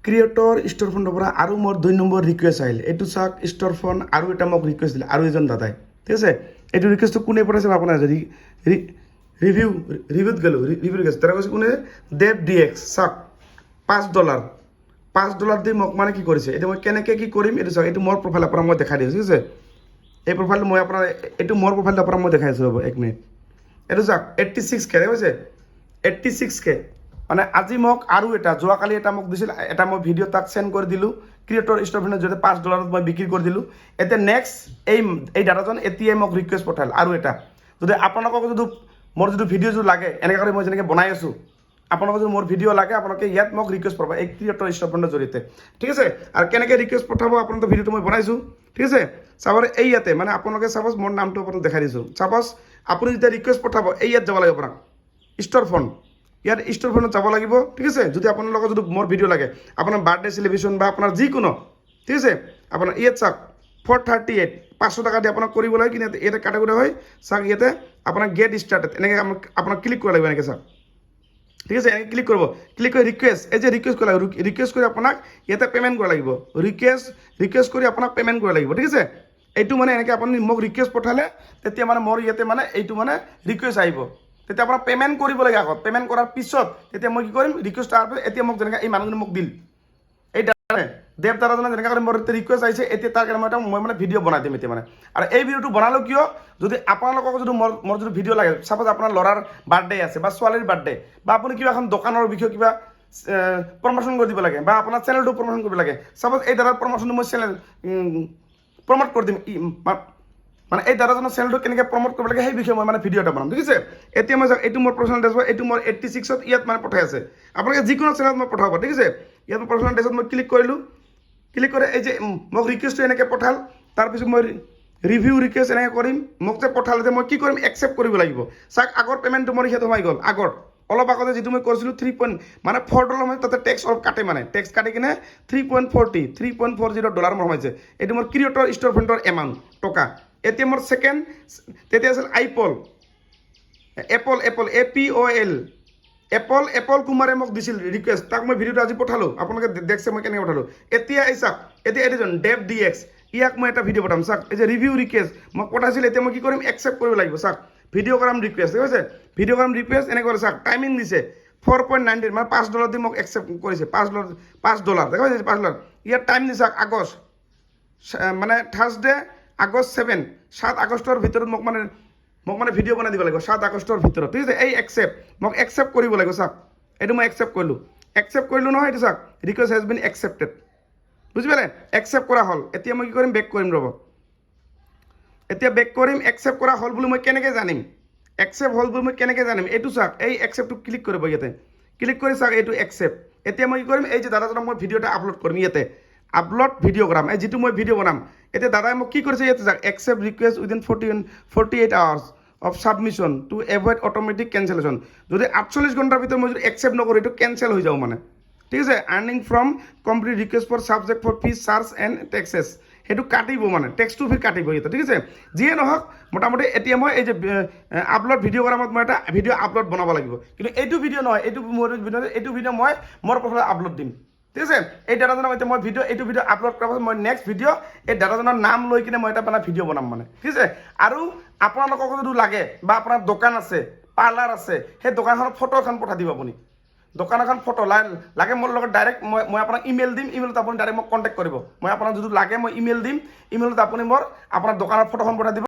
Creator store ফোনৰ পৰা আৰু মোৰ 2 নম্বৰ ৰিকুৱেষ্ট আহিল। এইটো চাওক ষ্ট'ৰ ফোন আৰু এটা মোক ৰিকুৱেষ্ট দিলে আৰু এজন দাদাই, ঠিক আছে। এইটো ৰিকুৱেষ্টটো কোনে পঠাইছে মই আপোনাৰ ৰিভিউত গ'লোঁ, ৰিভিউ ৰিকুৱেষ্ট তাৰ কৈছে কোনে দেৱ DX চাওক $5 দি মোক মানে কি কৰিছে। এতিয়া মই কেনেকৈ কি কৰিম এইটো চাওক। এইটো মোৰ প্ৰফাইলৰ পৰা মই দেখাই দিছোঁ, ঠিক আছে। এই প্ৰফাইলটো মই আপোনাৰ এইটো মোৰ প্ৰফাইলৰ পৰা মই দেখাই আছোঁ, ৰ'ব 1 মিনিট। এইটো চাওক 86K হৈছে 86K মানে আজি মোক আৰু এটা যোৱাকালি এটা মোক দিছিল, এটা মই ভিডিঅ' তাক চেণ্ড কৰি দিলোঁ ক্ৰিয়েটৰ ষ্ট'ৰ ফোনৰ জৰিয়তে $5 মই বিক্ৰী কৰি দিলোঁ। এতিয়া নেক্সট এই দাদাজন এতিয়াই মোক ৰিকুৱেষ্ট পঠাল আৰু এটা। যদি আপোনালোকক যদি মোৰ যদি ভিডিঅ' যদি লাগে এনেকৈ কৰি মই যেনেকৈ বনাই আছোঁ, আপোনালোকক যদি মোৰ ভিডিঅ' লাগে আপোনালোকে ইয়াত মোক ৰিকুৱেষ্ট পাব এই ক্ৰিয়েটৰ ষ্ট'ৰ ফোনৰ জৰিয়তে, ঠিক আছে। আৰু কেনেকৈ ৰিকুৱেষ্ট পঠাব আপোনালোকৰ ভিডিঅ'টো মই বনাইছোঁ, ঠিক আছে। চাব এই ইয়াতে মানে আপোনালোকে চাপ'জ মোৰ নামটো আপোনাক দেখাই দিছোঁ। চাপ'জ আপুনি যেতিয়া ৰিকুৱেষ্ট পঠাব এই ইয়াত যাব লাগিব আপোনাক ষ্ট'ৰ ফোন, ইয়াত ষ্ট'ৰ ফোনত যাব লাগিব, ঠিক আছে। যদি আপোনালোকৰ যদি মোৰ ভিডিঅ' লাগে আপোনাৰ বাৰ্থডে চেলিব্ৰেশ্যন বা আপোনাৰ যিকোনো, ঠিক আছে। আপোনাৰ ইয়াত চাওক 438 500 টকা দি আপোনাক কৰিব লাগে, কিন্তু ইয়াতে কাটেগৰী হয় চাওক ইয়াতে আপোনাক গেট ষ্টাৰ্টেড এনেকৈ আপোনাক ক্লিক কৰিব লাগিব এনেকৈ চাওক, ঠিক আছে। এনেকৈ ক্লিক কৰিব, ক্লিক কৰি ৰিকুৱেষ্ট এই যে ৰিকুৱেষ্ট কৰিব লাগিব, ৰিকুৱেষ্ট কৰি আপোনাক ইয়াতে পে'মেণ্ট কৰিব লাগিব, ৰিকুৱেষ্ট কৰি আপোনাক পে'মেণ্ট কৰিব লাগিব, ঠিক আছে। এইটো মানে এনেকৈ আপুনি মোক ৰিকুৱেষ্ট পঠালে তেতিয়া মানে মোৰ ইয়াতে মানে এইটো মানে ৰিকুৱেষ্ট আহিব, তেতিয়া আপোনাৰ পে'মেণ্ট কৰিব লাগে আগত। পে'মেণ্ট কৰাৰ পিছত তেতিয়া মই কি কৰিম ৰিকুৱেষ্ট অহাৰ পিছত এতিয়া মোক যেনেকৈ এই মানুহজনে মোক দিল এই দেৱ দাদাজনে যেনেকৈ কৰি মোৰ ৰিকুৱেষ্ট আহিছে, এতিয়া তাৰ কাৰণে মই মানে ভিডিঅ' বনাই দিম এতিয়া মানে। আৰু এই ভিডিঅ'টো বনালোঁ কিয়, যদি আপোনালোকক যদি মোৰ যদি ভিডিঅ' লাগে, চাপ'জ আপোনাৰ ল'ৰাৰ বাৰ্থডে আছে বা ছোৱালীৰ বাৰ্থডে বা আপুনি কিবা এখন দোকানৰ বিষয়ে কিবা প্ৰমোশ্যন কৰি দিব লাগে বা আপোনাৰ চেনেলটো প্ৰমোশ্যন কৰিব লাগে, চাপ'জ এই দাদাৰ প্ৰমোশ্যনটো মই চেনেল প্ৰমোট কৰি দিম, মানে এই দাদাজনৰ চেনেলটো কেনেকৈ প্ৰমোট কৰিব লাগে সেই বিষয়ে মই মানে ভিডিঅ' এটা বনাম, ঠিক আছে। এতিয়া মই এইটো মোৰ পাৰ্চনেল ডেছবৰ্ড, এইটো মোৰ 86ত ইয়াত মানে পঠাই আছে। আপোনালোকে যিকোনো চেনেলত মই পঠাব, ঠিক আছে। ইয়াত মই পাৰ্চনেল ডেছবৰ্ডত মই ক্লিক কৰিলোঁ, ক্লিক কৰি এই যে মোক ৰিকুৱেষ্টটো এনেকৈ পঠাল, তাৰপিছত মই ৰিভিউ ৰিকুৱেষ্ট এনেকৈ কৰিম। মোক যে পঠালে যে মই কি কৰিম একচেপ্ট কৰিব লাগিব। চাওক আগৰ পে'মেণ্টটো মোৰ ইয়াত সোমাই গ'ল, আগৰ অলপ আগতে যিটো মই কৰিছিলোঁ $3.4 মানে তাতে টেক্স অলপ কাটে, মানে টেক্স কাটি কিনে $3.40 মোৰ সোমাইছে। এইটো মোৰ ক্ৰিয়েটৰ ষ্ট'ৰ ফ্ৰণ্টৰ এমাউণ্ট টকা। এতিয়া মোৰ ছেকেণ্ড তেতিয়া আছিল এপল এপল কুমাৰে মোক দিছিল ৰিকুৱেষ্ট, তাক মই ভিডিঅ'টো আজি পঠালোঁ, আপোনালোকে দেখছে মই কেনেকৈ পঠালোঁ। এতিয়া এই চাওক এতিয়া এইজন দেৱ DX ইয়াক মই এটা ভিডিঅ' পঠাম, চাওক এই যে ৰিভিউ ৰিকুৱেষ্ট মোক পঠাইছিল, এতিয়া মই কি কৰিম একচেপ্ট কৰিব লাগিব। চাওক ভিডিঅ' কৰাম ৰিকুৱেষ্ট, ঠিক আছে। ভিডিঅ' কৰাম ৰিকুৱেষ্ট এনেকৈ কৰে, চাওক টাইমিং দিছে 4.90 মানে $5 দি মোক একচেপ্ট কৰিছে, $5 দেখা পাইছে $5। ইয়াত টাইম দিছে আগষ্ট মানে থাৰ্ছডে আগষ্ট 7 আগষ্টৰ ভিতৰত মোক মানে ভিডিঅ' বনাই দিব লাগিব 7 আগষ্টৰ ভিতৰত, ঠিক আছে। এই মোক একচেপ্ট কৰিব লাগিব, চাওক এইটো মই একচেপ্ট কৰিলোঁ নহয়, এইটো চাওক ৰিকুৱেষ্ট হেজ বিন একচেপ্টেড, বুজি পালে। একচেপ্ট কৰা হ'ল। এতিয়া মই কি কৰিম বেক কৰিম, ৰ'ব এতিয়া বেক কৰিম। একচেপ্ট কৰা হ'ল বুলি মই কেনেকৈ জানিম, এইটো চাওক এই একচেপ্টটো ক্লিক কৰিব, ইয়াতে ক্লিক কৰি চাওক এইটো একচেপ্ট। এতিয়া মই কি কৰিম এই যে দাদাজনক মই ভিডিঅ' এটা আপলোড কৰিম, ইয়াতে আপলোড ভিডিঅ' কৰাম, এই যিটো মই ভিডিঅ' বনাম। এতিয়া দাদাই মোক কি কৰিছে ইয়াতে চাওক accept request within 48 hours of submission to avoid automatic cancellation. যদি 48 ঘণ্টাৰ ভিতৰত মই যদি একচেপ্ট নকৰোঁ এইটো কেঞ্চেল হৈ যাব মানে, ঠিক আছে। Earning from complete request for subject for fees charge and taxes, সেইটো কাটিব মানে টেক্সটো ফি কাটিব ইয়াতে, ঠিক আছে। যিয়ে নহওক মোটামুটি এতিয়া মই এই যে আপলোড ভিডিঅ' কৰামত মই এটা ভিডিঅ' আপলোড বনাব লাগিব, কিন্তু এইটো ভিডিঅ' নহয়, এইটো ভিডিঅ' মই মোৰ প্ৰফাইলত আপলোড দিম, ঠিক আছে। এই দাদাজনক এতিয়া মই এইটো ভিডিঅ' আপলোড কৰাৰ পাছত মই নেক্সট ভিডিঅ' এই দাদাজনৰ নাম লৈ কিনে মই এটা মানে ভিডিঅ' বনাম মানে, ঠিক আছে। আৰু আপোনালোকক যদি লাগে বা আপোনাৰ দোকান আছে পাৰ্লাৰ আছে, সেই দোকানখনৰ ফটো এখন পঠাই দিব আপুনি, দোকান এখন ফটো লাগে মোৰ লগত ডাইৰেক্ট মই আপোনাক ইমেইল দিম, ইমেইলত আপুনি ডাইৰেক্ট মোক কণ্টেক্ট কৰিব। মই আপোনাক যদি লাগে মই ইমেইল দিম, ইমেইলত আপুনি আপোনাৰ দোকানৰ ফটোখন পঠাই দিব।